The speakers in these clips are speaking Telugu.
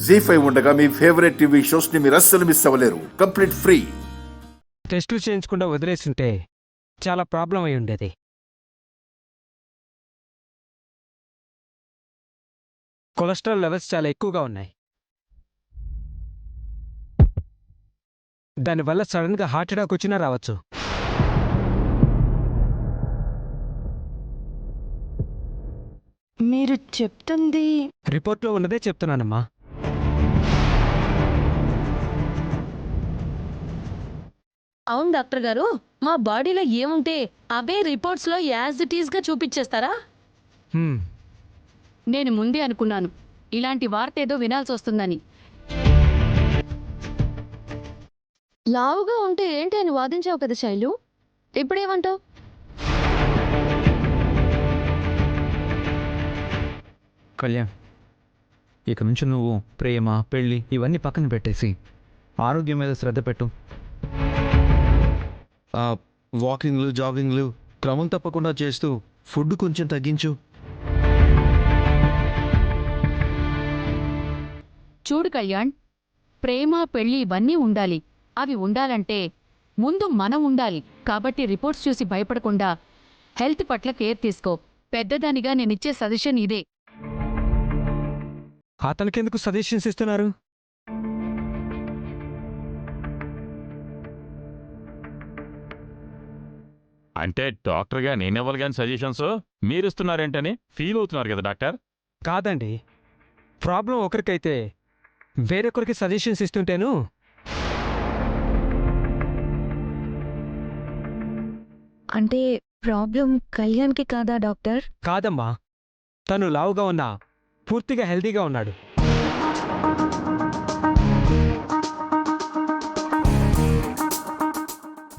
జీ5 ఉండగా మీ ఫేవరెట్ టీవీ షోస్ ని మీరు అస్సలు మిస్ అవ్వలేరు. Complete free. టెస్టులు చేయించకుండా వదిలేస్తుంటే చాలా ప్రాబ్లం అయి ఉండేది. కొలెస్ట్రాల్ లెవెల్స్ చాలా ఎక్కువగా ఉన్నాయి. దానివల్ల సడన్గా హార్ట్ అటాక్ వచ్చినా రావచ్చు. మీరు చెప్తుంది రిపోర్ట్లో ఉన్నదే చెప్తున్నానమ్మా. అవును డాక్టర్ గారు, మా బాడీలో ఏముంటే అవే రిపోర్ట్స్లో యాజ్ ఇట్ ఈస్గా చూపించేస్తారా? నేను ముందే అనుకున్నాను ఇలాంటి వార్త ఏదో వినాల్సి వస్తుందని. లావుగా ఉంటే ఏంటి అని వాదించావు కదా శైలు, ఇప్పుడేమంటావు? కళ్యాణ్, ఇక నుంచి నువ్వు ప్రేమ, పెళ్ళి ఇవన్నీ పక్కన పెట్టేసి ఆరోగ్యం మీద శ్రద్ధ పెట్టు. వాకింగ్లు, జాగింగ్లు క్రమం తప్పకుండా చేస్తూ ఫుడ్ కొంచెం తగ్గించు. చూడు కళ్యాణ్, ప్రేమ పెళ్ళి ఇవన్నీ ఉండాలి. అవి ఉండాలంటే ముందు మనం ఉండాలి. కాబట్టి రిపోర్ట్స్ చూసి భయపడకుండా హెల్త్ పట్ల కేర్ తీసుకో. పెద్దదానిగా నేనిచ్చే సజెషన్ ఇదే. అతనికెందుకు సజెషన్స్ ఇస్తున్నారు? అంటే డాక్టర్గా నేనెవ్వాలి కానీ సజెషన్స్ మీరు ఇస్తున్నారేంటని ఫీల్ అవుతున్నారు కదా డాక్టర్? కాదండి, ప్రాబ్లం ఒకరికైతే వేరొకరికి సజెషన్స్ ఇస్తుంటేను. అంటే ప్రాబ్లం కళ్యాణ్కి కాదా డాక్టర్? కాదమ్మా, తను లావుగా ఉన్నా పూర్తిగా హెల్తీగా ఉన్నాడు.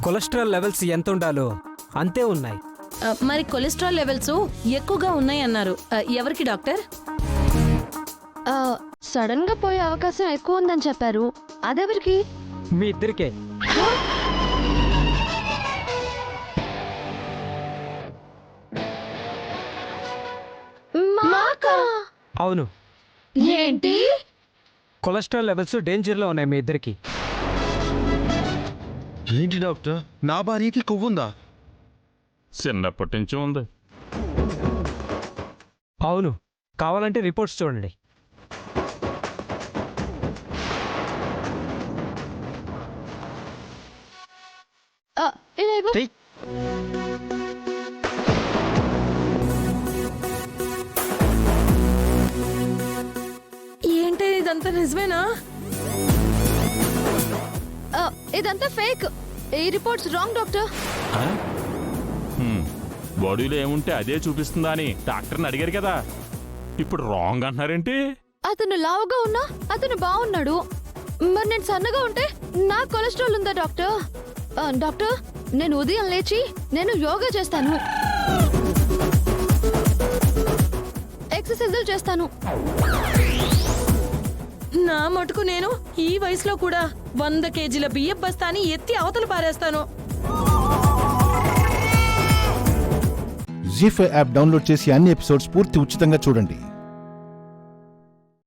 కొలెస్ట్రాల్ లెవెల్స్ ఎంత ఉండాలో అంతే ఉన్నాయి. మరి కొలెస్ట్రాల్ లెవెల్స్ ఎక్కువగా ఉన్నాయి అన్నారు. ఎవరికి డాక్టర్? సడన్ గా పోయే అవకాశం ఎక్కువ ఉందని చెప్పారు. అదెవరికి? మీ ఇద్దరికే. అవును. ఏంటి? కొలెస్ట్రాల్ లెవెల్స్ డేంజర్లో ఉన్నాయి మీ ఇద్దరికి. ఏంటి డాక్టర్, నా భార్యకి కొవ్వుందా? చిన్నప్పటి నుంచి ఉంది. అవును, కావాలంటే రిపోర్ట్స్ చూడండి. ఏంటి ఇదంతా నిజమేనా? ఇదంతా ఫేక్. ఈ రిపోర్ట్స్ రాంగ్ డాక్టర్. బాడీలో ఏముంటే అదే చూపిస్తుందా అని డాక్టర్ని అడిగారు కదా, ఇప్పుడు రాంగ్ అంటున్నారేంటి? అతను లావుగా ఉన్నా అతను బాగున్నాడు. మరి నేను సన్నగా ఉంటే నాకు కొలెస్ట్రాల్ ఉందా డాక్టర్? డాక్టర్, నేను ఉదయం లేచి నేను యోగా చేస్తాను, ఎక్సర్సైజులు చేస్తాను. నా మటుకు నేను ఈ వయసులో కూడా 100 కేజీల బియ్యం బస్తాని ఎత్తి అవతల పారేస్తాను. జీ5 యాప్ డౌన్లోడ్ చేసి అన్ని ఎపిసోడ్స్ పూర్తి ఉచితంగా చూడండి.